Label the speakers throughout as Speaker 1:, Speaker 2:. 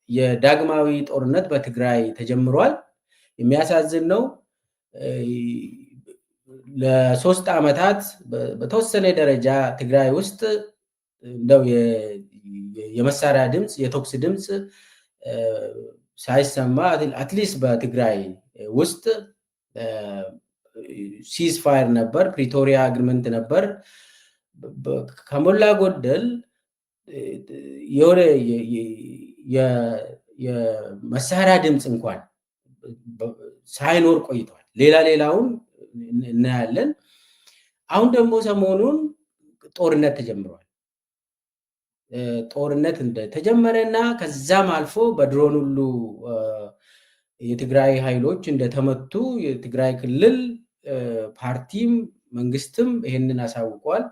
Speaker 1: የዳግማዊ ጦርነት በትግራይ ተጀምሯል። የሚያሳዝን ነው። ለ3 ዓመታት በተወሰነ ደረጃ ትግራይ ውስጥ እንደው የመሳሪያ ድምፅ የተኩስ ድምፅ ሳይሰማ አትሊስት በትግራይ ውስጥ ሲዝ ፋየር ነበር፣ ፕሪቶሪያ አግሪመንት ነበር። ከሞላ ጎደል የሆነ የመሳሪያ ድምፅ እንኳን ሳይኖር ቆይቷል። ሌላውን እናያለን። አሁን ደግሞ ሰሞኑን ጦርነት ተጀምሯል። ጦርነት እንደተጀመረና ከዛም አልፎ በድሮን ሁሉ የትግራይ ኃይሎች እንደተመቱ የትግራይ ክልል ፓርቲም መንግስትም ይሄንን አሳውቋል።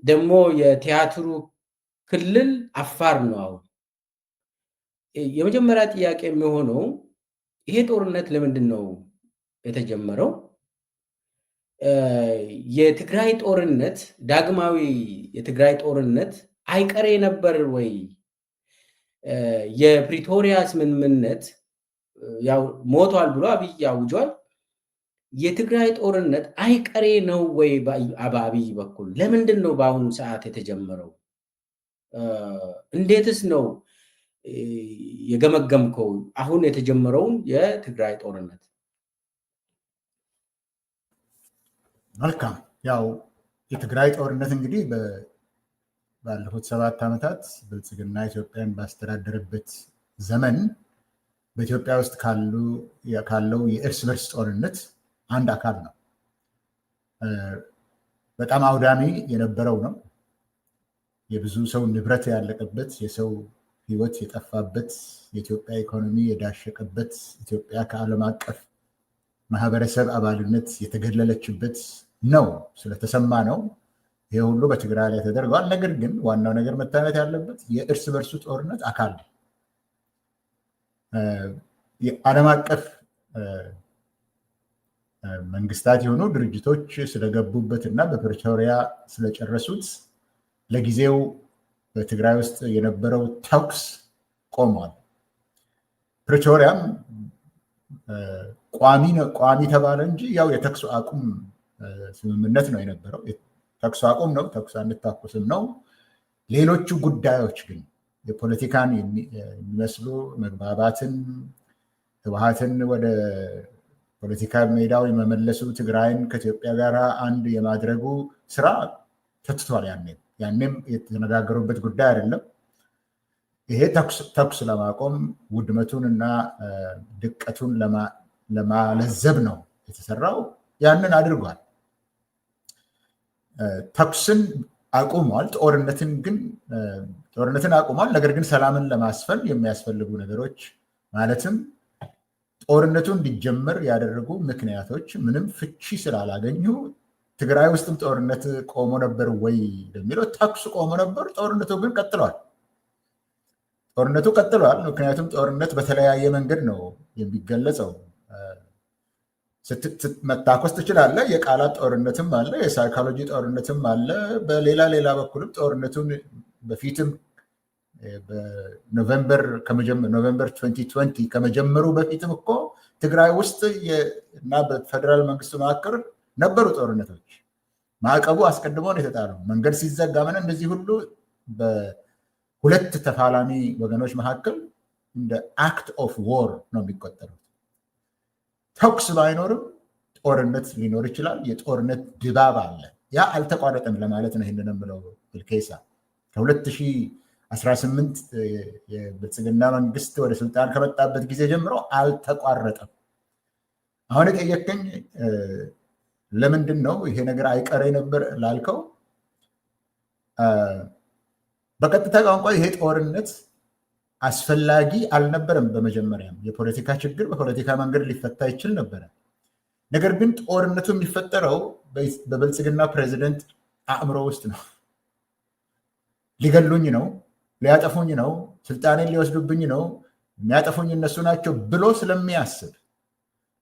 Speaker 1: ደግሞ የቲያትሩ ክልል አፋር ነው። አሁን የመጀመሪያ ጥያቄ የሚሆነው ይሄ ጦርነት ለምንድን ነው የተጀመረው? የትግራይ ጦርነት ዳግማዊ የትግራይ ጦርነት አይቀሬ ነበር ወይ? የፕሪቶሪያ ስምምነት ያው ሞቷል ብሎ አብይ አውጇል። የትግራይ ጦርነት አይቀሬ ነው ወይ? በአብይ በኩል ለምንድን ነው በአሁኑ ሰዓት የተጀመረው? እንዴትስ ነው የገመገምከው አሁን የተጀመረውን የትግራይ ጦርነት?
Speaker 2: መልካም። ያው የትግራይ ጦርነት እንግዲህ ባለፉት 7 ዓመታት ብልጽግና ኢትዮጵያን ባስተዳደረበት ዘመን በኢትዮጵያ ውስጥ ካለው የእርስ በርስ ጦርነት አንድ አካል ነው። በጣም አውዳሚ የነበረው ነው። የብዙ ሰው ንብረት ያለቀበት፣ የሰው ሕይወት የጠፋበት፣ የኢትዮጵያ ኢኮኖሚ የዳሸቀበት፣ ኢትዮጵያ ከዓለም አቀፍ ማህበረሰብ አባልነት የተገለለችበት ነው። ስለተሰማ ነው ይሄ ሁሉ በትግራይ ላይ ተደርገዋል። ነገር ግን ዋናው ነገር መታየት ያለበት የእርስ በርሱ ጦርነት አካል የዓለም አቀፍ መንግስታት የሆኑ ድርጅቶች ስለገቡበት እና በፕሪቶሪያ ስለጨረሱት ለጊዜው በትግራይ ውስጥ የነበረው ተኩስ ቆሟል። ፕሪቶሪያም ቋሚ ተባለ እንጂ ያው የተኩስ አቁም ስምምነት ነው የነበረው። ተኩስ አቁም ነው፣ ተኩስ አንታኮስም ነው። ሌሎቹ ጉዳዮች ግን የፖለቲካን የሚመስሉ መግባባትን፣ ህወሓትን ወደ ፖለቲካ ሜዳው የመመለሱ፣ ትግራይን ከኢትዮጵያ ጋር አንድ የማድረጉ ስራ ተትቷል። ያኔም የተነጋገሩበት ጉዳይ አይደለም። ይሄ ተኩስ ለማቆም ውድመቱን እና ድቀቱን ለማለዘብ ነው የተሰራው። ያንን አድርጓል። ተኩስን አቁሟል። ጦርነትን አቁሟል። ነገር ግን ሰላምን ለማስፈን የሚያስፈልጉ ነገሮች ማለትም ጦርነቱ እንዲጀመር ያደረጉ ምክንያቶች ምንም ፍቺ ስላላገኙ ትግራይ ውስጥም ጦርነት ቆሞ ነበር ወይ ለሚለው ተኩስ ቆሞ ነበር። ጦርነቱ ግን ቀጥሏል። ምክንያቱም ጦርነት በተለያየ መንገድ ነው የሚገለጸው። መታኮስ ትችላለህ። የቃላት ጦርነትም አለ፣ የሳይኮሎጂ ጦርነትም አለ። በሌላ በኩልም ጦርነቱን በፊትም በኖቨምበር 2020 ከመጀመሩ በፊትም እኮ ትግራይ ውስጥ እና በፌደራል መንግስቱ መካከል ነበሩ ጦርነቶች። ማዕቀቡ አስቀድሞ ነው የተጣለው። መንገድ ሲዘጋ እንደዚህ ሁሉ በሁለት ተፋላሚ ወገኖች መካከል እንደ አክት ኦፍ ዎር ነው የሚቆጠሩት። ተኩስ ባይኖርም ጦርነት ሊኖር ይችላል። የጦርነት ድባብ አለ። ያ አልተቋረጠም ለማለት ነው። ይህንን የምለው ብልኬሳ ከ2018 የብልጽግና መንግስት ወደ ስልጣን ከመጣበት ጊዜ ጀምሮ አልተቋረጠም። አሁን የጠየቀኝ ለምንድን ነው ይሄ ነገር አይቀሬ ነበር ላልከው፣ በቀጥታ ቋንቋ ይሄ ጦርነት አስፈላጊ አልነበረም። በመጀመሪያም የፖለቲካ ችግር በፖለቲካ መንገድ ሊፈታ ይችል ነበረ። ነገር ግን ጦርነቱ የሚፈጠረው በብልጽግና ፕሬዚደንት አእምሮ ውስጥ ነው። ሊገሉኝ ነው፣ ሊያጠፉኝ ነው፣ ስልጣኔን ሊወስዱብኝ ነው፣ የሚያጠፉኝ እነሱ ናቸው ብሎ ስለሚያስብ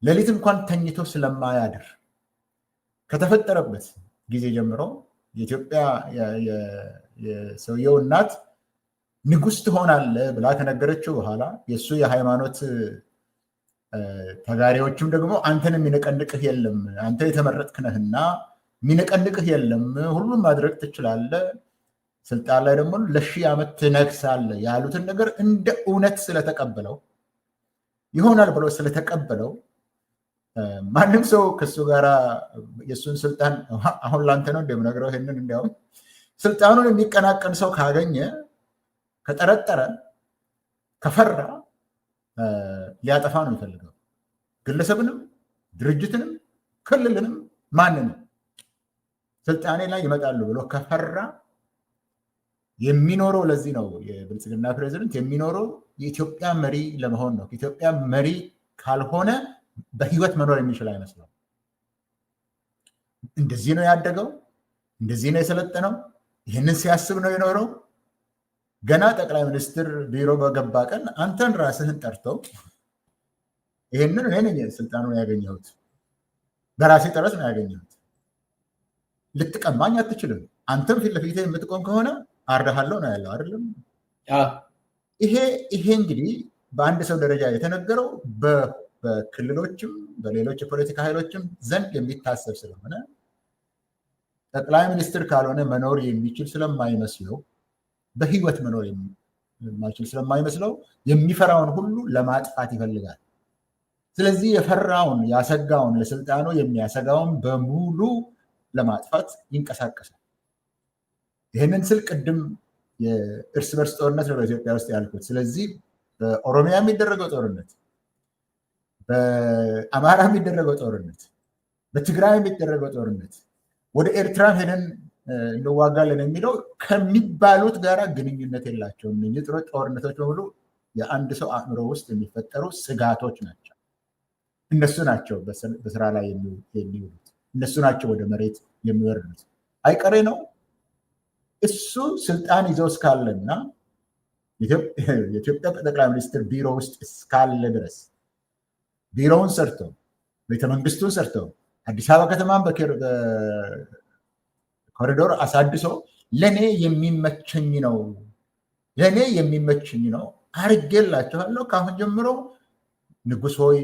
Speaker 2: ሌሊት እንኳን ተኝቶ ስለማያድር ከተፈጠረበት ጊዜ ጀምሮ የኢትዮጵያ የሰውየው እናት ንጉስ ትሆናለህ ብላ ከነገረችው በኋላ የእሱ የሃይማኖት ተጋሪዎችም ደግሞ አንተን የሚነቀንቅህ የለም፣ አንተ የተመረጥክ ነህና የሚነቀንቅህ የለም፣ ሁሉም ማድረግ ትችላለህ፣ ስልጣን ላይ ደግሞ ለ1000 ዓመት ትነግሳለህ ያሉትን ነገር እንደ እውነት ስለተቀበለው ይሆናል ብሎ ስለተቀበለው ማንም ሰው ከሱ ጋር የእሱን ስልጣን አሁን ላንተ ነው እንደምነግረው ይሄንን እንዲያውም ስልጣኑን የሚቀናቀን ሰው ካገኘ ከጠረጠረ ከፈራ ሊያጠፋ ነው የሚፈልገው። ግለሰብንም ድርጅትንም ክልልንም ማንንም ስልጣኔ ላይ ይመጣሉ ብሎ ከፈራ የሚኖረው ለዚህ ነው የብልጽግና ፕሬዚደንት የሚኖረው የኢትዮጵያ መሪ ለመሆን ነው። ኢትዮጵያ መሪ ካልሆነ በህይወት መኖር የሚችል አይመስለው። እንደዚህ ነው ያደገው፣ እንደዚህ ነው የሰለጠነው፣ ይህንን ሲያስብ ነው የኖረው። ገና ጠቅላይ ሚኒስትር ቢሮ በገባ ቀን አንተን ራስህን ጠርተው ይህንን እኔ ነኝ ስልጣኑን ያገኘሁት፣ በራሴ ጥረት ነው ያገኘሁት፣ ልትቀማኝ አትችልም፣ አንተም ፊት ለፊት የምትቆም ከሆነ አርዳሃለሁ ነው ያለው አይደለም። ይሄ እንግዲህ በአንድ ሰው ደረጃ የተነገረው በክልሎችም በሌሎች የፖለቲካ ኃይሎችም ዘንድ የሚታሰብ ስለሆነ ጠቅላይ ሚኒስትር ካልሆነ መኖር የሚችል ስለማይመስለው በህይወት መኖር የማይችል ስለማይመስለው የሚፈራውን ሁሉ ለማጥፋት ይፈልጋል። ስለዚህ የፈራውን ያሰጋውን ለስልጣኑ የሚያሰጋውን በሙሉ ለማጥፋት ይንቀሳቀሳል። ይህንን ስል ቅድም የእርስ በርስ ጦርነት ነው በኢትዮጵያ ውስጥ ያልኩት። ስለዚህ በኦሮሚያ የሚደረገው ጦርነት፣ በአማራ የሚደረገው ጦርነት፣ በትግራይ የሚደረገው ጦርነት፣ ወደ ኤርትራ ሄደን እንዋጋለን የሚለው ከሚባሉት ጋር ግንኙነት የላቸውም። እነዚህ ጦርነቶች በሙሉ የአንድ ሰው አእምሮ ውስጥ የሚፈጠሩ ስጋቶች ናቸው። እነሱ ናቸው በስራ ላይ የሚውሉት፣ እነሱ ናቸው ወደ መሬት የሚወርዱት። አይቀሬ ነው። እሱ ስልጣን ይዞ እስካለና የኢትዮጵያ ጠቅላይ ሚኒስትር ቢሮ ውስጥ እስካለ ድረስ ቢሮውን ሰርቶ ቤተመንግስቱን ሰርቶ አዲስ አበባ ከተማን ኮሪዶር አሳድሶ ለእኔ የሚመቸኝ ነው አርጌላችኋለሁ፣ ከአሁን ጀምሮ ንጉሥ ሆይ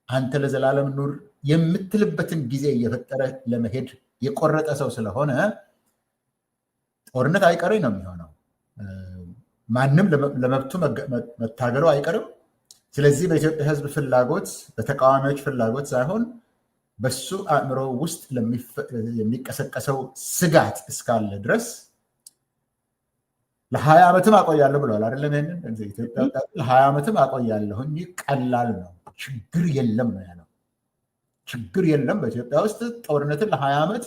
Speaker 2: አንተ ለዘላለም ኑር የምትልበትን ጊዜ እየፈጠረ ለመሄድ የቆረጠ ሰው ስለሆነ ጦርነት አይቀሬ ነው የሚሆነው። ማንም ለመብቱ መታገሉ አይቀርም። ስለዚህ በኢትዮጵያ ሕዝብ ፍላጎት፣ በተቃዋሚዎች ፍላጎት ሳይሆን በሱ አእምሮ ውስጥ የሚቀሰቀሰው ስጋት እስካለ ድረስ ለ20 ዓመትም አቆያለሁ ብለዋል አይደለም? ይሄንን ኢትዮጵያ ለ20 ዓመትም አቆያለሁ፣ ቀላል ነው፣ ችግር የለም ነው ያለው። ችግር የለም፣ በኢትዮጵያ ውስጥ ጦርነትን ለ20 ዓመት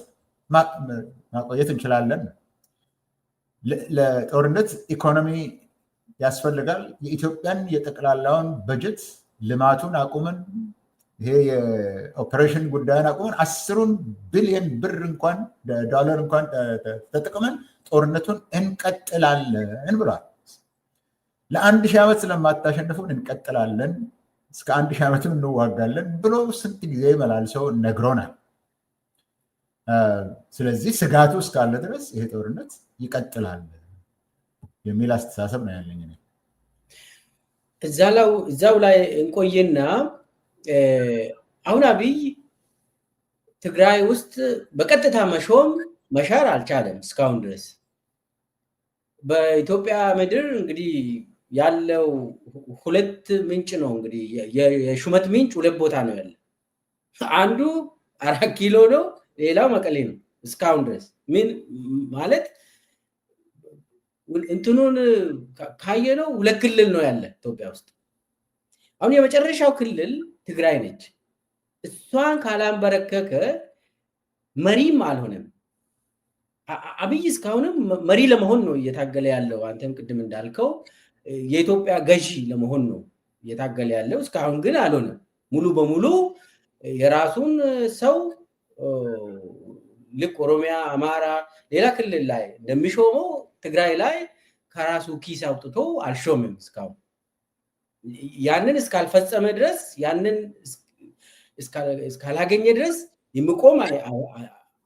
Speaker 2: ማቆየት እንችላለን። ለጦርነት ኢኮኖሚ ያስፈልጋል። የኢትዮጵያን የጠቅላላውን በጀት ልማቱን አቁመን ይሄ የኦፐሬሽን ጉዳይን አቁመን 10 ቢሊዮን ብር እንኳን ዶላር እንኳን ተጠቅመን ጦርነቱን እንቀጥላለን ብሏል። ለ1000 ዓመት ስለማታሸንፉን እንቀጥላለን፣ እስከ 1000 ዓመትም እንዋጋለን ብሎ ስንት ጊዜ መላልሰው ነግሮናል። ስለዚህ ስጋቱ እስካለ ድረስ ይሄ ጦርነት ይቀጥላል የሚል አስተሳሰብ ነው ያለኝ።
Speaker 1: እዛው ላይ እንቆይና አሁን አብይ ትግራይ ውስጥ በቀጥታ መሻር አልቻለም እስካሁን ድረስ። በኢትዮጵያ ምድር እንግዲህ ያለው 2 ምንጭ ነው። እንግዲህ የሹመት ምንጭ 2 ቦታ ነው ያለ። አንዱ 4 ኪሎ ነው፣ ሌላው መቀሌ ነው። እስካሁን ድረስ ምን ማለት እንትኑን ካየነው 2 ክልል ነው ያለ ኢትዮጵያ ውስጥ። አሁን የመጨረሻው ክልል ትግራይ ነች። እሷን ካላንበረከከ መሪም አልሆነም። አብይ እስካሁንም መሪ ለመሆን ነው እየታገለ ያለው። አንተም ቅድም እንዳልከው የኢትዮጵያ ገዢ ለመሆን ነው እየታገለ ያለው። እስካሁን ግን አልሆነም። ሙሉ በሙሉ የራሱን ሰው ልክ ኦሮሚያ፣ አማራ፣ ሌላ ክልል ላይ እንደሚሾመው ትግራይ ላይ ከራሱ ኪስ አውጥቶ አልሾምም እስካሁን። ያንን እስካልፈጸመ ድረስ ያንን እስካላገኘ ድረስ የሚቆም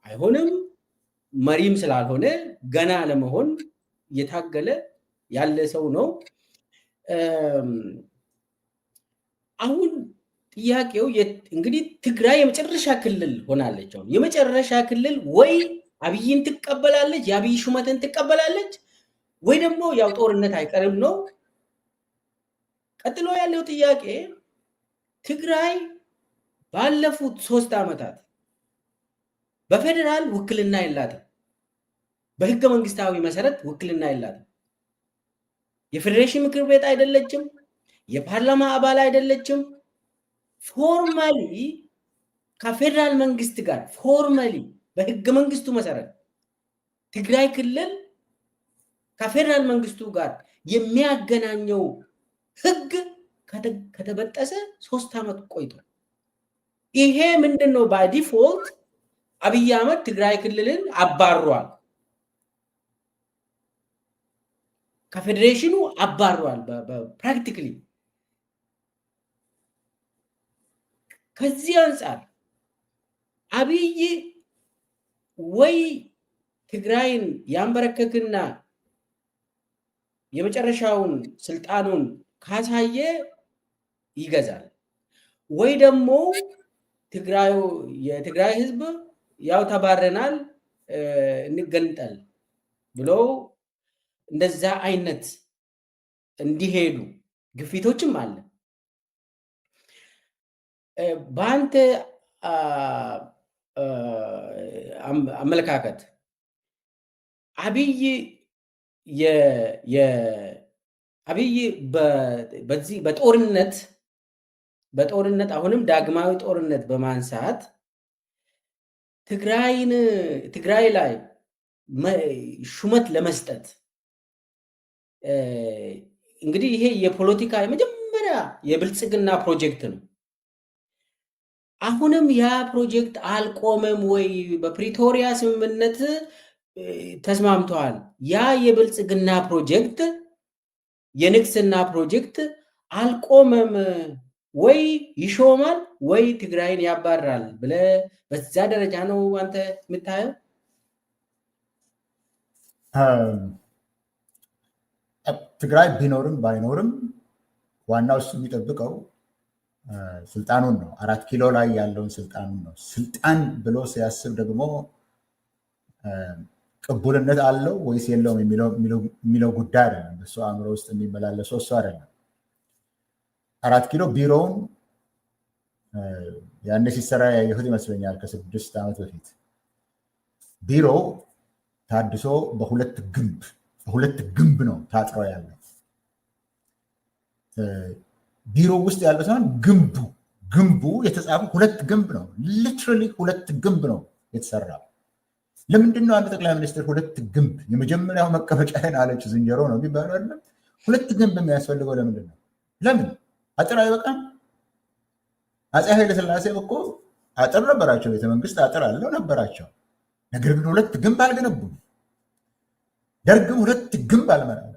Speaker 1: አይሆንም። መሪም ስላልሆነ ገና ለመሆን እየታገለ ያለ ሰው ነው። አሁን ጥያቄው እንግዲህ ትግራይ የመጨረሻ ክልል ሆናለች። አሁን የመጨረሻ ክልል ወይ አብይን ትቀበላለች፣ የአብይ ሹመትን ትቀበላለች፣ ወይ ደግሞ ያው ጦርነት አይቀርም ነው። ቀጥሎ ያለው ጥያቄ ትግራይ ባለፉት 3 ዓመታት በፌዴራል ውክልና የላትም። በህገ መንግስታዊ መሰረት ውክልና የላትም። የፌዴሬሽን ምክር ቤት አይደለችም። የፓርላማ አባል አይደለችም። ፎርማሊ ከፌዴራል መንግስት ጋር ፎርማሊ በህገ መንግስቱ መሰረት ትግራይ ክልል ከፌዴራል መንግስቱ ጋር የሚያገናኘው ህግ ከተበጠሰ 3 ዓመት ቆይቷል። ይሄ ምንድን ነው? ባይ ዲፎልት አብይ አህመድ ትግራይ ክልልን አባሯል፣ ከፌዴሬሽኑ አባሯል ፕራክቲካሊ። ከዚህ አንጻር አብይ ወይ ትግራይን ያንበረከክና የመጨረሻውን ስልጣኑን ካሳየ ይገዛል፣ ወይ ደግሞ የትግራይ ህዝብ ያው ተባረናል እንገንጠል ብሎ እንደዛ አይነት እንዲሄዱ ግፊቶችም አለ። በአንተ አመለካከት አብይ በዚህ በጦርነት አሁንም ዳግማዊ ጦርነት በማንሳት ትግራይ ላይ ሹመት ለመስጠት እንግዲህ ይሄ የፖለቲካ የመጀመሪያ የብልጽግና ፕሮጀክት ነው። አሁንም ያ ፕሮጀክት አልቆመም ወይ? በፕሪቶሪያ ስምምነት ተስማምተዋል። ያ የብልጽግና ፕሮጀክት የንግስና ፕሮጀክት አልቆመም ወይ? ይሾማል ወይ ትግራይን ያባራል ብለህ በዛ ደረጃ ነው አንተ የምታየው?
Speaker 2: ትግራይ ቢኖርም ባይኖርም ዋናው እሱ የሚጠብቀው ስልጣኑን ነው። 4 ኪሎ ላይ ያለውን ስልጣኑን ነው። ስልጣን ብሎ ሲያስብ ደግሞ ቅቡልነት አለው ወይስ የለውም የሚለው ጉዳይ አይደለም። እሱ አእምሮ ውስጥ የሚመላለሰው እሱ አይደለም። 4 ኪሎ ቢሮውን ያኔ ሲሰራ ያየሁት ይመስለኛል ከ6 ዓመት በፊት። ቢሮው ታድሶ በሁለት ግንብ ነው ታጥሮ ያለው። ቢሮ ውስጥ ያለው ሳይሆን ግንቡ የተጻፈው 2 ግንብ ነው። ሊትራሊ 2 ግንብ ነው የተሰራው። ለምንድን ነው አንድ ጠቅላይ ሚኒስትር 2 ግንብ? የመጀመሪያው መቀመጫዬን አለች ዝንጀሮ ነው የሚባለው አይደለም? 2 ግንብ የሚያስፈልገው ለምንድን ነው? ለምን አጥር አይበቃም? አፄ ኃይለሥላሴ እኮ አጥር ነበራቸው፣ ቤተመንግስት አጥር አለው ነበራቸው። ነገር ግን 2 ግንብ አልገነቡም። ደርግም 2 ግንብ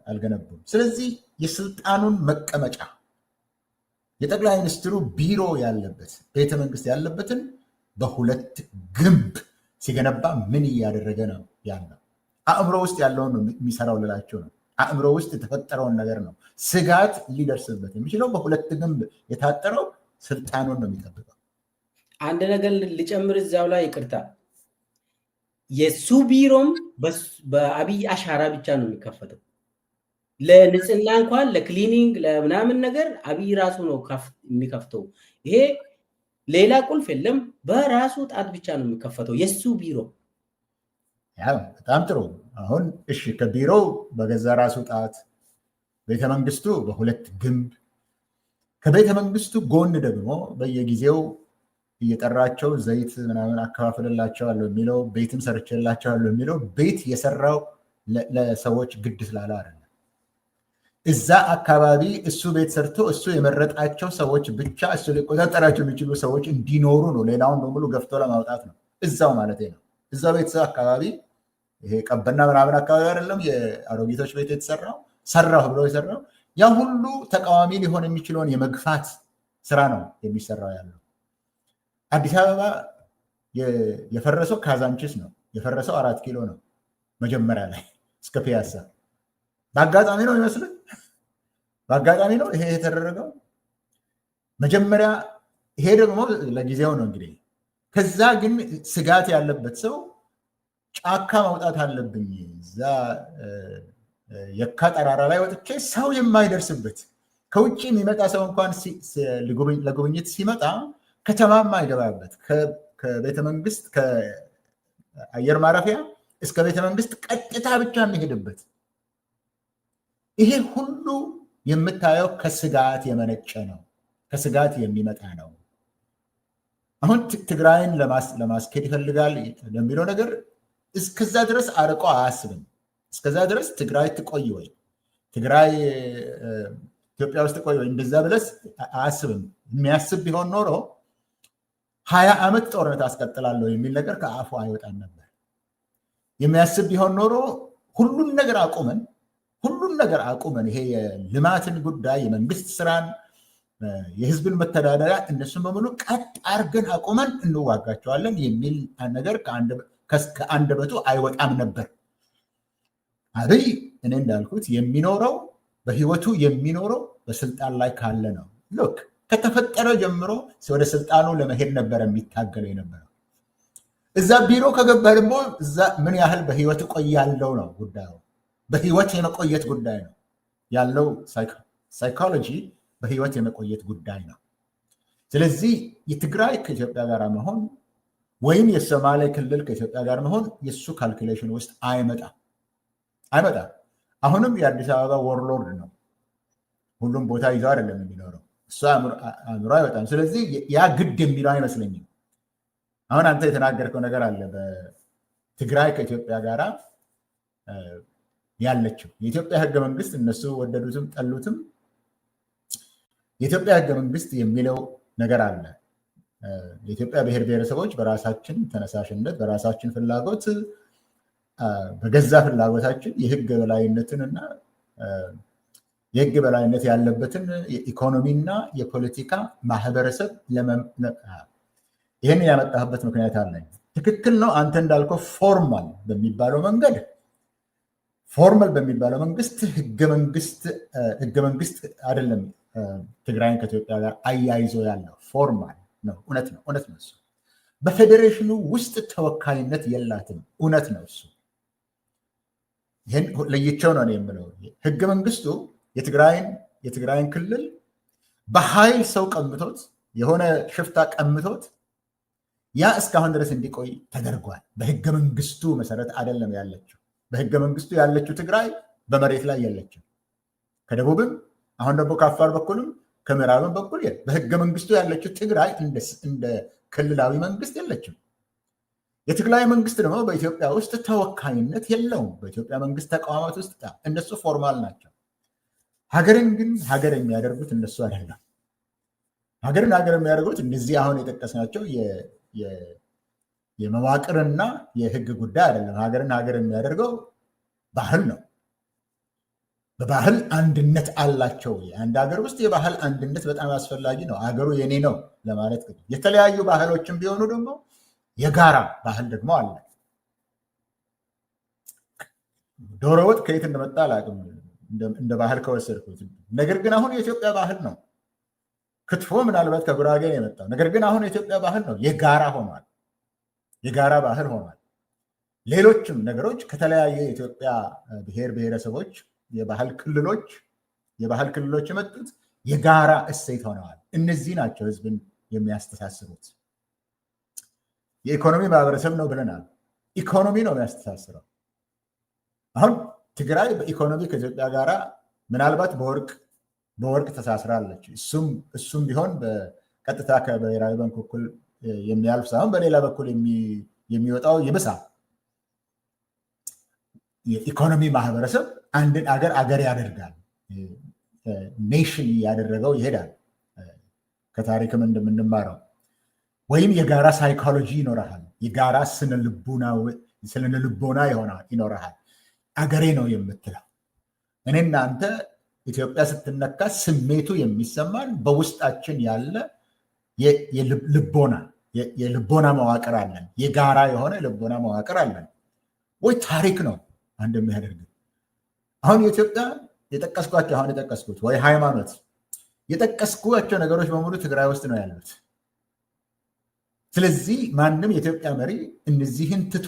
Speaker 2: አልገነቡም። ስለዚህ የስልጣኑን መቀመጫ የጠቅላይ ሚኒስትሩ ቢሮ ያለበት ቤተመንግስት ያለበትን በ2 ግንብ ሲገነባ ምን እያደረገ ነው ያለው? አእምሮ ውስጥ ያለውን ነው የሚሰራው ልላቸው ነው። አእምሮ ውስጥ የተፈጠረውን ነገር ነው። ስጋት ሊደርስበት የሚችለው በ2 ግንብ የታጠረው ስልጣኑን ነው የሚጠብቀው።
Speaker 1: አንድ ነገር ልጨምር እዛው ላይ ይቅርታ፣ የሱ ቢሮም በአብይ አሻራ ብቻ ነው የሚከፈተው። ለንጽህና እንኳን ለክሊኒንግ ለምናምን ነገር አብይ ራሱ ነው የሚከፍተው። ይሄ ሌላ ቁልፍ የለም፣ በራሱ ጣት ብቻ ነው የሚከፈተው የሱ ቢሮ።
Speaker 2: በጣም ጥሩ። አሁን እሺ፣ ከቢሮው በገዛ ራሱ ጣት፣ ቤተመንግስቱ በ2 ግንብ፣ ከቤተመንግስቱ ጎን ደግሞ በየጊዜው እየጠራቸው ዘይት ምናምን አከፋፍልላቸዋለሁ የሚለው ቤትም ሰርቼላቸዋለሁ የሚለው ቤት የሰራው ለሰዎች ግድ ስላለ አይደለም። እዛ አካባቢ እሱ ቤት ሰርቶ እሱ የመረጣቸው ሰዎች ብቻ እሱ ሊቆጣጠራቸው የሚችሉ ሰዎች እንዲኖሩ ነው። ሌላውን በሙሉ ገፍቶ ለማውጣት ነው። እዛው ማለት ነው። እዛው ቤተሰብ አካባቢ ይሄ ቀበና ምናምን አካባቢ አይደለም የአሮጊቶች ቤት የተሰራው ሰራሁ ብሎ የሰራው ያ ሁሉ ተቃዋሚ ሊሆን የሚችለውን የመግፋት ስራ ነው የሚሰራው ያለው። አዲስ አበባ የፈረሰው ካዛንቺስ ነው። የፈረሰው 4 ኪሎ ነው መጀመሪያ ላይ እስከ ፒያሳ። በአጋጣሚ ነው ይመስልህ፣ በአጋጣሚ ነው ይሄ የተደረገው። መጀመሪያ ይሄ ደግሞ ለጊዜው ነው እንግዲህ። ከዛ ግን ስጋት ያለበት ሰው ጫካ መውጣት አለብኝ፣ እዛ የካ ጠራራ ላይ ወጥቼ ሰው የማይደርስበት ከውጭ የሚመጣ ሰው እንኳን ለጉብኝት ሲመጣ ከተማ የማይገባበት ከቤተመንግስት ከአየር ማረፊያ እስከ ቤተመንግስት ቀጥታ ብቻ የሚሄድበት ይሄ ሁሉ የምታየው ከስጋት የመነጨ ነው፣ ከስጋት የሚመጣ ነው። አሁን ትግራይን ለማስኬድ ይፈልጋል ለሚለው ነገር እስከዛ ድረስ አርቆ አያስብም። እስከዛ ድረስ ትግራይ ትቆይ ወይ ትግራይ ኢትዮጵያ ውስጥ ትቆይ ወይ እንደዛ ብለስ አያስብም። የሚያስብ ቢሆን ኖሮ 20 ዓመት ጦርነት አስቀጥላለሁ የሚል ነገር ከአፉ አይወጣም ነበር። የሚያስብ ቢሆን ኖሮ ሁሉን ነገር አቁመን ይሄ የልማትን ጉዳይ የመንግስት ስራን የህዝብን መተዳደሪያ እነሱን በሙሉ ቀጥ አድርገን አቁመን እንዋጋቸዋለን የሚል ነገር ከአንደበቱ አይወጣም ነበር። አብይ እኔ እንዳልኩት የሚኖረው በህይወቱ የሚኖረው በስልጣን ላይ ካለ ነው። ሎክ ከተፈጠረ ጀምሮ ወደ ስልጣኑ ለመሄድ ነበር የሚታገለው የነበረው። እዛ ቢሮ ከገባ ደግሞ እዛ ምን ያህል በህይወት እቆያለሁ ነው ጉዳዩ። በህይወት የመቆየት ጉዳይ ነው ያለው። ሳይኮሎጂ በህይወት የመቆየት ጉዳይ ነው። ስለዚህ የትግራይ ከኢትዮጵያ ጋር መሆን ወይም የሶማሌ ክልል ከኢትዮጵያ ጋር መሆን የእሱ ካልኩሌሽን ውስጥ አይመጣም። አሁንም የአዲስ አበባ ወርሎርድ ነው። ሁሉም ቦታ ይዞ አይደለም የሚኖረው። እሱ አእምሮ አይወጣም። ስለዚህ ያ ግድ የሚለው አይመስለኝም። አሁን አንተ የተናገርከው ነገር አለ። በትግራይ ከኢትዮጵያ ጋር ያለችው የኢትዮጵያ ህገ መንግስት እነሱ ወደዱትም ጠሉትም የኢትዮጵያ ህገ መንግስት የሚለው ነገር አለ። የኢትዮጵያ ብሔር ብሔረሰቦች በራሳችን ተነሳሽነት በራሳችን ፍላጎት በገዛ ፍላጎታችን የህግ በላይነትን እና የህግ በላይነት ያለበትን የኢኮኖሚና የፖለቲካ ማህበረሰብ ይህን ያመጣህበት ምክንያት አለኝ። ትክክል ነው። አንተ እንዳልከው ፎርማል በሚባለው መንግስት ህገ መንግስት አይደለም ትግራይን ከኢትዮጵያ ጋር አያይዞ ያለው ፎርማል ነው። እውነት ነው እሱ። በፌዴሬሽኑ ውስጥ ተወካይነት የላትም። እውነት ነው እሱ። ይህን ለይቸው ነው የምለው። ህገ መንግስቱ የትግራይን ክልል በኃይል ሰው ቀምቶት የሆነ ሽፍታ ቀምቶት ያ እስካሁን ድረስ እንዲቆይ ተደርጓል። በህገ መንግስቱ መሰረት አይደለም ያለችው። በህገ መንግስቱ ያለችው ትግራይ በመሬት ላይ የለችም። ከደቡብም አሁን ደግሞ ከአፋር በኩልም ከምዕራብም በኩል በህገ መንግስቱ ያለችው ትግራይ እንደ ክልላዊ መንግስት የለችም። የትግራይ መንግስት ደግሞ በኢትዮጵያ ውስጥ ተወካይነት የለውም። በኢትዮጵያ መንግስት ተቋማት ውስጥ እነሱ ፎርማል ናቸው። ሀገርን ግን ሀገር የሚያደርጉት እነሱ አይደለም። ሀገርን ሀገር የሚያደርጉት እነዚህ አሁን የጠቀስናቸው የመዋቅርና የህግ ጉዳይ አይደለም። ሀገርን ሀገር የሚያደርገው ባህል ነው። በባህል አንድነት አላቸው። አንድ ሀገር ውስጥ የባህል አንድነት በጣም አስፈላጊ ነው። ሀገሩ የኔ ነው ለማለት የተለያዩ ባህሎችን ቢሆኑ ደግሞ የጋራ ባህል ደግሞ አለ። ዶሮ ወጥ ከየት እንደመጣ አላውቅም እንደ ባህል ከወሰድኩት። ነገር ግን አሁን የኢትዮጵያ ባህል ነው። ክትፎ ምናልባት ከጉራጌ ነው የመጣው። ነገር ግን አሁን የኢትዮጵያ ባህል ነው። የጋራ ሆኗል። የጋራ ባህል ሆኗል። ሌሎችም ነገሮች ከተለያየ የኢትዮጵያ ብሔር ብሔረሰቦች የባህል ክልሎች የመጡት የጋራ እሴት ሆነዋል። እነዚህ ናቸው ህዝብን የሚያስተሳስሩት። የኢኮኖሚ ማህበረሰብ ነው ብለናል። ኢኮኖሚ ነው የሚያስተሳስረው። አሁን ትግራይ በኢኮኖሚ ከኢትዮጵያ ጋር ምናልባት በወርቅ ተሳስራለች። እሱም ቢሆን በቀጥታ ከብሔራዊ ባንክ በኩል የሚያልፍ ሳይሆን በሌላ በኩል የሚወጣው ይብሳል። የኢኮኖሚ ማህበረሰብ አንድን አገር ያደርጋል። ኔሽን ያደረገው ይሄዳል። ከታሪክም እንደምንማረው ወይም የጋራ ሳይኮሎጂ ይኖረሃል። የጋራ ስነ ልቦና ይኖረሃል። አገሬ ነው የምትለው። እኔና አንተ ኢትዮጵያ ስትነካ ስሜቱ የሚሰማን በውስጣችን ያለ የልቦና መዋቅር አለን። የጋራ የሆነ ልቦና መዋቅር አለን። ወይ ታሪክ ነው አንድ የሚያደርግ አሁን የኢትዮጵያ የጠቀስኳቸው አሁን የጠቀስኩት ወይ ሃይማኖት የጠቀስኳቸው ነገሮች በሙሉ ትግራይ ውስጥ ነው ያሉት። ስለዚህ ማንም የኢትዮጵያ መሪ እነዚህን ትቶ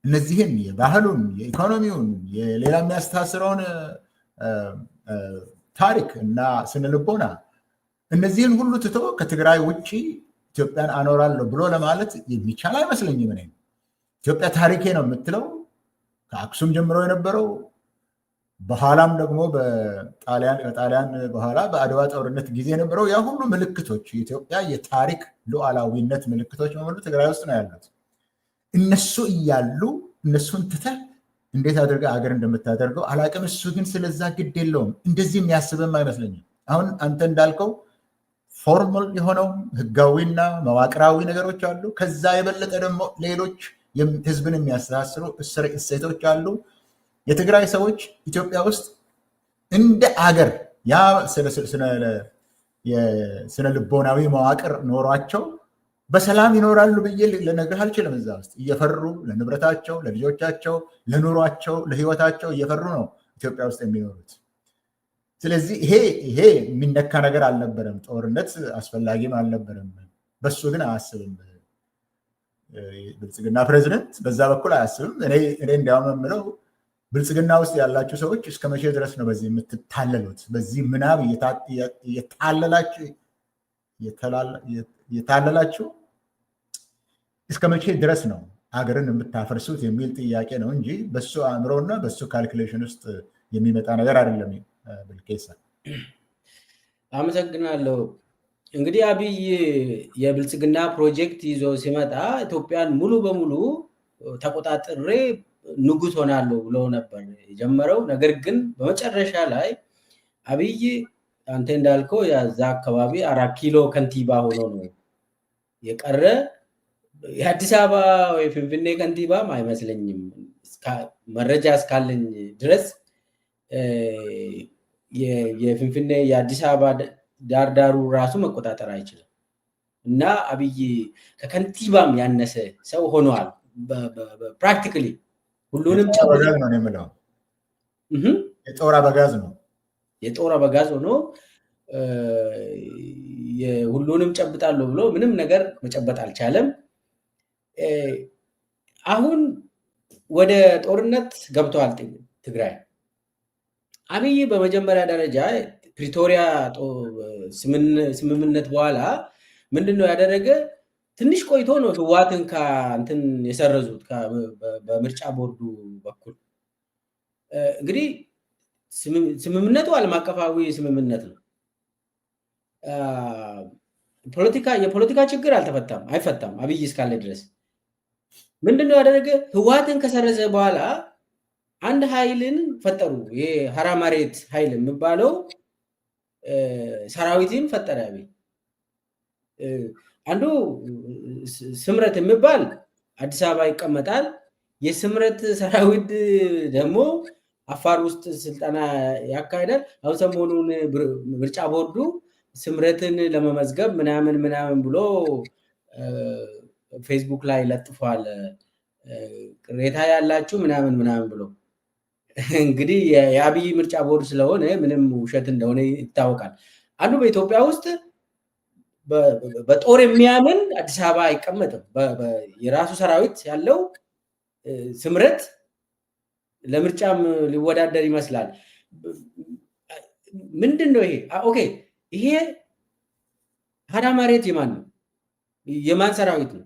Speaker 2: እነዚህን የባህሉን፣ የኢኮኖሚውን፣ የሌላ የሚያስተሳስረውን ታሪክ እና ስነልቦና እነዚህን ሁሉ ትቶ ከትግራይ ውጭ ኢትዮጵያን አኖራለሁ ብሎ ለማለት የሚቻል አይመስለኝም። እኔ ኢትዮጵያ ታሪኬ ነው የምትለው ከአክሱም ጀምሮ የነበረው በኋላም ደግሞ በጣሊያን በኋላ በአድዋ ጦርነት ጊዜ የነበረው ያ ሁሉ ምልክቶች የኢትዮጵያ የታሪክ ሉዓላዊነት ምልክቶች በሙሉ ትግራይ ውስጥ ነው ያሉት። እነሱ እያሉ እነሱን ትተህ እንዴት አድርገህ አገር እንደምታደርገው አላቅም። እሱ ግን ስለዛ ግድ የለውም፣ እንደዚህ የሚያስብም አይመስለኝም። አሁን አንተ እንዳልከው ፎርማል የሆነው ህጋዊና መዋቅራዊ ነገሮች አሉ። ከዛ የበለጠ ደግሞ ሌሎች ህዝብን የሚያስተሳስሩ እሴቶች አሉ። የትግራይ ሰዎች ኢትዮጵያ ውስጥ እንደ አገር ያ ስነ ልቦናዊ መዋቅር ኖሯቸው በሰላም ይኖራሉ ብዬ ልነግርህ አልችልም። እዛ ውስጥ እየፈሩ ለንብረታቸው፣ ለልጆቻቸው፣ ለኑሯቸው፣ ለህይወታቸው እየፈሩ ነው ኢትዮጵያ ውስጥ የሚኖሩት። ስለዚህ ይሄ የሚነካ ነገር አልነበረም። ጦርነት አስፈላጊም አልነበረም። በሱ ግን አያስብም ብልጽግና ፕሬዚደንት፣ በዛ በኩል አያስብም። እኔ እንዲያውም የምለው ብልጽግና ውስጥ ያላችሁ ሰዎች እስከ መቼ ድረስ ነው በዚህ የምትታለሉት? በዚህ ምናብ የታለላችሁ እስከ መቼ ድረስ ነው ሀገርን የምታፈርሱት የሚል ጥያቄ ነው እንጂ በሱ አእምሮና በሱ ካልኩሌሽን ውስጥ የሚመጣ ነገር አይደለም። ብልቄሳ
Speaker 1: አመሰግናለሁ። እንግዲህ አብይ የብልጽግና ፕሮጀክት ይዞ ሲመጣ ኢትዮጵያን ሙሉ በሙሉ ተቆጣጥሬ ንጉስ ሆናለሁ ብሎ ነበር የጀመረው። ነገር ግን በመጨረሻ ላይ አብይ አንተ እንዳልከው የዛ አካባቢ 4 ኪሎ ከንቲባ ሆኖ ነው የቀረ። የአዲስ አበባ ወይ ፍንፍኔ ከንቲባም አይመስለኝም መረጃ እስካለኝ ድረስ። የፍንፍኔ የአዲስ አበባ ዳርዳሩ ራሱ መቆጣጠር አይችልም እና አብይ ከከንቲባም ያነሰ ሰው ሆኗል። ፕራክቲካሊ ሁሉንም
Speaker 2: የጦር አበጋዝ ነው።
Speaker 1: የጦር አበጋዝ ሆኖ ሁሉንም ጨብጣለሁ ብሎ ምንም ነገር መጨበጥ አልቻለም። አሁን ወደ ጦርነት ገብተዋል ትግራይ። አብይ በመጀመሪያ ደረጃ ፕሪቶሪያ ስምምነት በኋላ ምንድነው ያደረገ? ትንሽ ቆይቶ ነው ህወሓትን ከእንትን የሰረዙት በምርጫ ቦርዱ በኩል። እንግዲህ ስምምነቱ ዓለም አቀፋዊ ስምምነት ነው። የፖለቲካ ችግር አይፈታም አብይ እስካለ ድረስ። ምንድነው ያደረገ? ህወሓትን ከሰረዘ በኋላ አንድ ኃይልን ፈጠሩ። ይሄ ሀራ መሬት ኃይል የሚባለው ሰራዊትን ፈጠረ አብይ። አንዱ ስምረት የሚባል አዲስ አበባ ይቀመጣል። የስምረት ሰራዊት ደግሞ አፋር ውስጥ ስልጠና ያካሂዳል። አሁን ሰሞኑን ምርጫ ቦርዱ ስምረትን ለመመዝገብ ምናምን ብሎ ፌስቡክ ላይ ለጥፏል። ቅሬታ ያላችሁ ምናምን ብሎ እንግዲህ የአብይ ምርጫ ቦርድ ስለሆነ ምንም ውሸት እንደሆነ ይታወቃል። አንዱ በኢትዮጵያ ውስጥ በጦር የሚያምን አዲስ አበባ አይቀመጥም። የራሱ ሰራዊት ያለው ስምረት ለምርጫም ሊወዳደር ይመስላል። ምንድን ነው ይሄ? ኦኬ ይሄ ሀራ መሬት የማን ነው? የማን ሰራዊት ነው?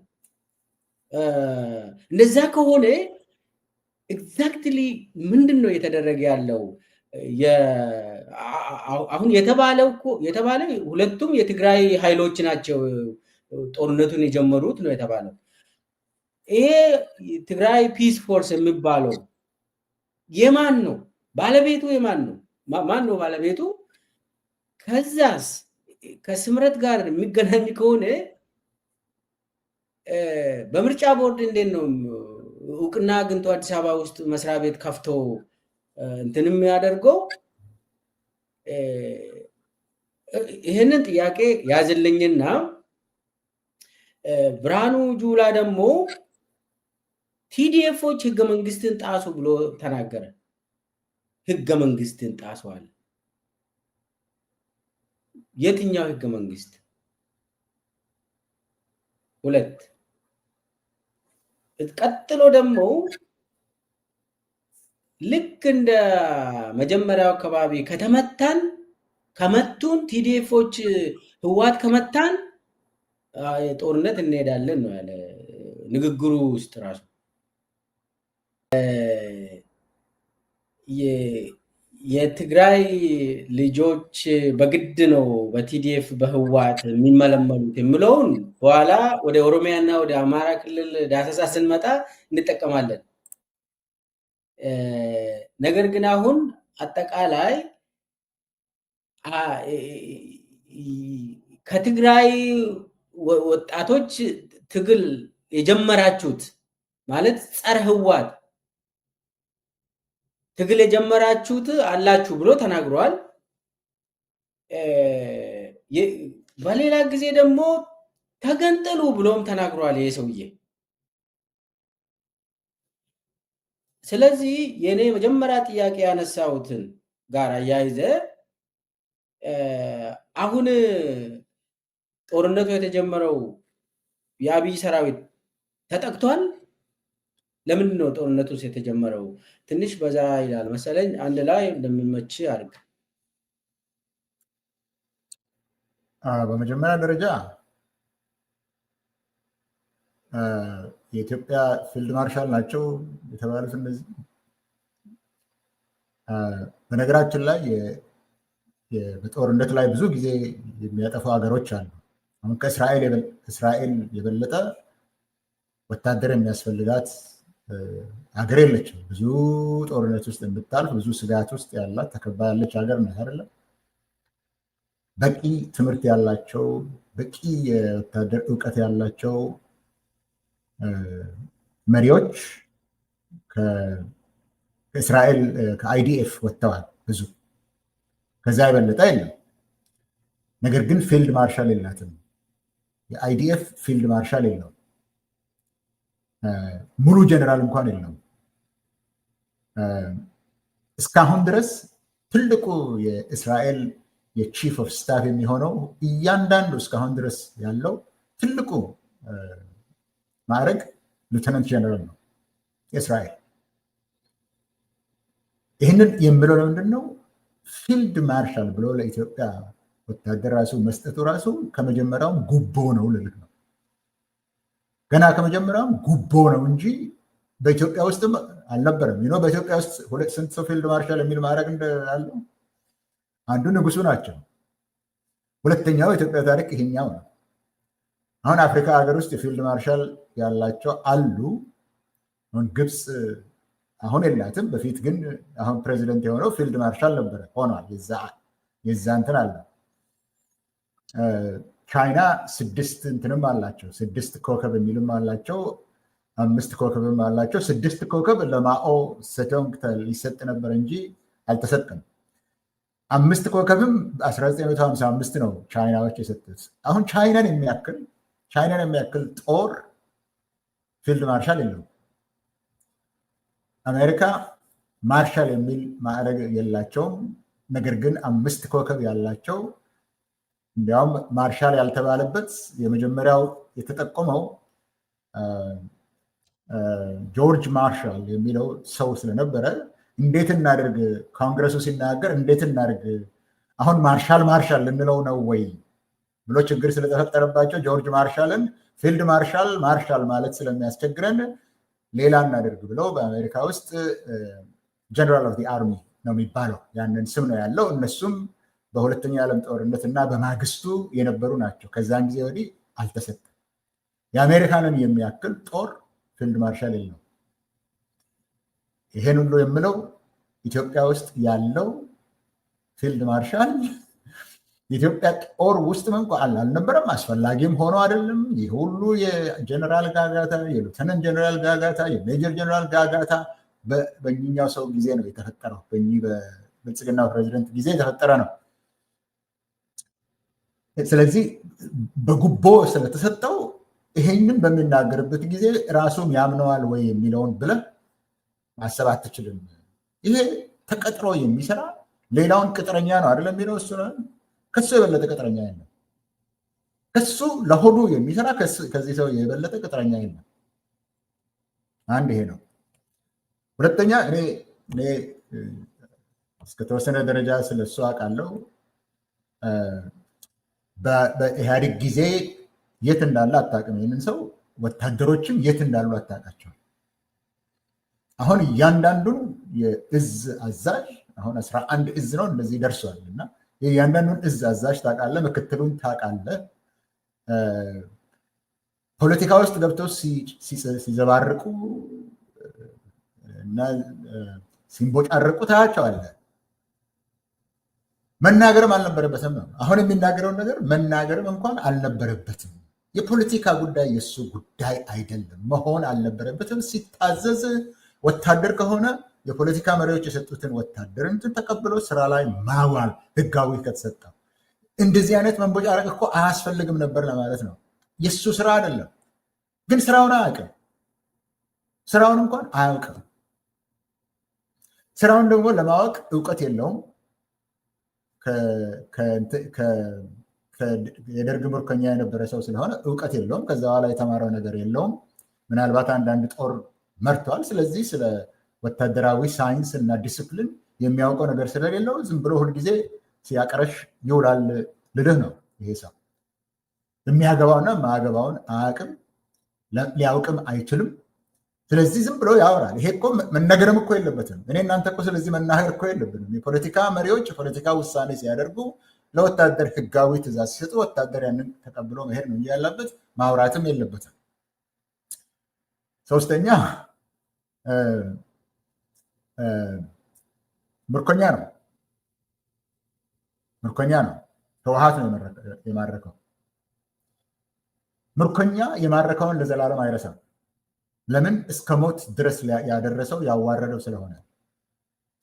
Speaker 1: እንደዛ ከሆነ ኤግዛክትሊ ምንድን ነው የተደረገ ያለው? አሁን የተባለ ሁለቱም የትግራይ ኃይሎች ናቸው ጦርነቱን የጀመሩት ነው የተባለው። ይሄ ትግራይ ፒስ ፎርስ የሚባለው የማን ነው? ባለቤቱ የማን ነው? ማን ነው ባለቤቱ? ከዛስ ከስምረት ጋር የሚገናኝ ከሆነ በምርጫ ቦርድ እንዴት ነው እውቅና አግኝቶ አዲስ አበባ ውስጥ መስሪያ ቤት ከፍቶ እንትንም ያደርገው? ይህንን ጥያቄ ያዝልኝና ብርሃኑ ጁላ ደግሞ ቲዲኤፎች ህገ መንግስትን ጣሱ ብሎ ተናገረ። ህገ መንግስትን ጣሷል። የትኛው ህገ መንግስት? 2 ቀጥሎ ደግሞ ልክ እንደ መጀመሪያው አካባቢ ከመቱን ቲዲኤፎች ህዋት ከመታን ጦርነት እንሄዳለን ነው ያለ ንግግሩ ውስጥ ራሱ። የትግራይ ልጆች በግድ ነው በቲዲኤፍ በህዋት የሚመለመሉት የሚለውን በኋላ ወደ ኦሮሚያና ወደ አማራ ክልል ዳሰሳ ስንመጣ እንጠቀማለን። ነገር ግን አሁን አጠቃላይ ከትግራይ ወጣቶች ትግል የጀመራችሁት ማለት ጸረ ህዋት ትግል የጀመራችሁት አላችሁ ብሎ ተናግሯል። በሌላ ጊዜ ደግሞ ተገንጠሉ ብሎም ተናግሯል ይሄ ሰውዬ። ስለዚህ የኔ መጀመሪያ ጥያቄ ያነሳሁትን ጋር አያይዘ አሁን ጦርነቱ የተጀመረው የአብይ ሰራዊት ተጠቅቷል። ለምንድን ነው ጦርነቱ የተጀመረው? ትንሽ በዛ ይላል መሰለኝ። አንድ ላይ እንደሚመች አድርግ።
Speaker 2: በመጀመሪያ ደረጃ የኢትዮጵያ ፊልድ ማርሻል ናቸው የተባሉት እነዚህ። በነገራችን ላይ በጦርነት ላይ ብዙ ጊዜ የሚያጠፉ ሀገሮች አሉ። አሁን ከእስራኤል የበለጠ ወታደር የሚያስፈልጋት ሀገር የለችም። ብዙ ጦርነት ውስጥ የምታልፍ ብዙ ስጋት ውስጥ ያላት ተከባ ያለች ሀገር ነው አይደለም። በቂ ትምህርት ያላቸው በቂ የወታደር እውቀት ያላቸው መሪዎች ከእስራኤል ከአይዲኤፍ ወጥተዋል ብዙ። ከዛ የበለጠ የለም። ነገር ግን ፊልድ ማርሻል የላትም። የአይዲኤፍ ፊልድ ማርሻል የለውም። ሙሉ ጀነራል እንኳን የለውም። እስካሁን ድረስ ትልቁ የእስራኤል የቺፍ ኦፍ ስታፍ የሚሆነው እያንዳንዱ እስካሁን ድረስ ያለው ትልቁ ማዕረግ ሉተናንት ጀነራል ነው የእስራኤል። ይህንን የምለው ለምንድን ነው? ፊልድ ማርሻል ብሎ ለኢትዮጵያ ወታደር ራሱ መስጠቱ ራሱ ከመጀመሪያውም ጉቦ ነው ልልክ ነው። ገና ከመጀመሪያውም ጉቦ ነው እንጂ በኢትዮጵያ ውስጥም አልነበረም። በኢትዮጵያ ውስጥ ስንት ሰው ፊልድ ማርሻል የሚል ማዕረግ እንዳለው አንዱ ንጉሱ ናቸው። ሁለተኛው የኢትዮጵያ ታሪክ ይሄኛው ነው። አሁን አፍሪካ ሀገር ውስጥ የፊልድ ማርሻል ያላቸው አሉ። አሁን ግብፅ አሁን የላትም። በፊት ግን አሁን ፕሬዚደንት የሆነው ፊልድ ማርሻል ነበረ ሆኗል። የዛ እንትን አለ። ቻይና 6 እንትንም አላቸው። 6 ኮከብ የሚልም አላቸው። 5 ኮከብም አላቸው። 6 ኮከብ ለማኦ ሰዶንግ ይሰጥ ነበር እንጂ አልተሰጠም። 5 ኮከብም 1955 ነው ቻይናዎች የሰጡት። አሁን ቻይናን የሚያክል ጦር ፊልድ ማርሻል የለውም። አሜሪካ ማርሻል የሚል ማዕረግ የላቸውም። ነገር ግን 5 ኮከብ ያላቸው፣ እንዲያውም ማርሻል ያልተባለበት የመጀመሪያው የተጠቆመው ጆርጅ ማርሻል የሚለው ሰው ስለነበረ እንዴት እናድርግ፣ ኮንግረሱ ሲናገር እንዴት እናድርግ፣ አሁን ማርሻል ልንለው ነው ወይ ብሎ ችግር ስለተፈጠረባቸው ጆርጅ ማርሻልን ፊልድ ማርሻል ማለት ስለሚያስቸግረን ሌላ እናድርግ ብለው በአሜሪካ ውስጥ ጀነራል ኦፍ አርሚ ነው የሚባለው፣ ያንን ስም ነው ያለው። እነሱም በሁለተኛ ዓለም ጦርነት እና በማግስቱ የነበሩ ናቸው። ከዛን ጊዜ ወዲህ አልተሰጠም። የአሜሪካንን የሚያክል ጦር ፊልድ ማርሻል የለው። ይሄን ሁሉ የምለው ኢትዮጵያ ውስጥ ያለው ፊልድ ማርሻል የኢትዮጵያ ጦር ውስጥ አልነበረም፣ አስፈላጊም ሆኖ አይደለም። ይህ ሁሉ የጀነራል ጋጋታ፣ የሉተናንት ጀነራል ጋጋታ፣ የሜጀር ጀነራል ጋጋታ በእኛው ሰው ጊዜ ነው የተፈጠረው። በብልጽግናው ፕሬዚደንት ጊዜ የተፈጠረ ነው። ስለዚህ በጉቦ ስለተሰጠው ይሄንን በሚናገርበት ጊዜ ራሱን ያምነዋል ወይ የሚለውን ብለህ ማሰብ አትችልም። ይሄ ተቀጥሮ የሚሰራ ሌላውን ቅጥረኛ ነው አይደለም የሚለው እሱ ነው። ከሱ የበለጠ ቅጥረኛ የለም። ከሱ ለሆዱ የሚሰራ ከዚህ ሰው የበለጠ ቅጥረኛ የለም። አንድ ይሄ ነው። ሁለተኛ እኔ እስከተወሰነ ደረጃ ስለሱ አውቃለሁ። በኢህአዴግ ጊዜ የት እንዳለ አታውቅም። ይህንን ሰው ወታደሮችም የት እንዳሉ አታውቃቸው። አሁን እያንዳንዱን የእዝ አዛዥ አሁን 11 እዝ ነው እንደዚህ ደርሷል እና የእያንዳንዱን እዝ አዛዥ ታውቃለህ፣ ምክትሉን ታውቃለህ። ፖለቲካ ውስጥ ገብተው ሲዘባርቁ እና ሲንቦጫረቁ ታያቸዋለህ። መናገርም አልነበረበትም ነው። አሁን የሚናገረውን ነገር መናገርም እንኳን አልነበረበትም። የፖለቲካ ጉዳይ የእሱ ጉዳይ አይደለም፣ መሆን አልነበረበትም። ሲታዘዝ ወታደር ከሆነ የፖለቲካ መሪዎች የሰጡትን ወታደር እንትን ተቀብሎ ስራ ላይ ማዋል ህጋዊ ከተሰጠው እንደዚህ አይነት መንቦጫረቅ እኮ አያስፈልግም ነበር ለማለት ነው። የእሱ ስራ አይደለም፣ ግን ስራውን አያውቅም። ስራውን እንኳን አያውቅም። ስራውን ደግሞ ለማወቅ እውቀት የለውም። የደርግ ምርኮኛ የነበረ ሰው ስለሆነ እውቀት የለውም። ከዛ በኋላ የተማረው ነገር የለውም። ምናልባት አንዳንድ ጦር መርተዋል። ስለዚህ ስለ ወታደራዊ ሳይንስ እና ዲስፕሊን የሚያውቀው ነገር ስለሌለው ዝም ብሎ ሁልጊዜ ሲያቀረሽ ይውላል ልልህ ነው። ይሄ ሰው የሚያገባውና የማያገባውን አያውቅም፣ ሊያውቅም አይችልም። ስለዚህ ዝም ብሎ ያወራል። ይሄ እኮ መነገርም እኮ የለበትም። እኔ እናንተ እኮ ስለዚህ መናገር እኮ የለብንም። የፖለቲካ መሪዎች የፖለቲካ ውሳኔ ሲያደርጉ ለወታደር ህጋዊ ትእዛዝ ሲሰጡ ወታደር ያንን ተቀብሎ መሄድ ነው እንጂ ያለበት ማውራትም የለበትም። ሶስተኛ ምርኮኛ ነው። ህወሓት ነው የማረከው። ምርኮኛ የማረከውን ለዘላለም አይረሳም። ለምን? እስከ ሞት ድረስ ያደረሰው ያዋረደው ስለሆነ።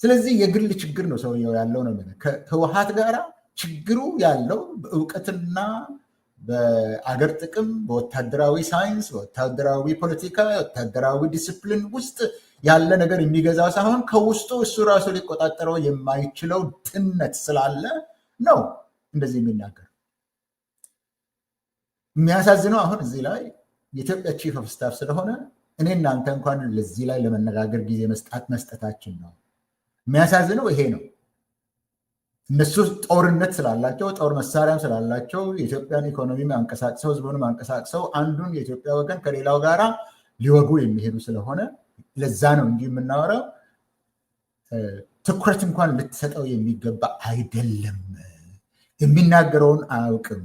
Speaker 2: ስለዚህ የግል ችግር ነው ሰውየው ያለው ነው። ከህወሓት ጋር ችግሩ ያለው በእውቀትና በአገር ጥቅም፣ በወታደራዊ ሳይንስ፣ በወታደራዊ ፖለቲካ፣ ወታደራዊ ዲስፕሊን ውስጥ ያለ ነገር የሚገዛው ሳይሆን ከውስጡ እሱ ራሱ ሊቆጣጠረው የማይችለው ትነት ስላለ ነው እንደዚህ የሚናገር። የሚያሳዝነው አሁን እዚህ ላይ የኢትዮጵያ ቺፍ ኦፍ ስታፍ ስለሆነ እኔ እናንተ እንኳን ለዚህ ላይ ለመነጋገር ጊዜ መስጠታችን ነው። የሚያሳዝነው ይሄ ነው። እነሱ ጦርነት ስላላቸው፣ ጦር መሳሪያም ስላላቸው የኢትዮጵያን ኢኮኖሚ አንቀሳቅሰው ህዝቡንም አንቀሳቅሰው አንዱን የኢትዮጵያ ወገን ከሌላው ጋራ ሊወጉ የሚሄዱ ስለሆነ ለዛ ነው እንጂ የምናወራው ትኩረት እንኳን ልትሰጠው የሚገባ አይደለም። የሚናገረውን አያውቅም።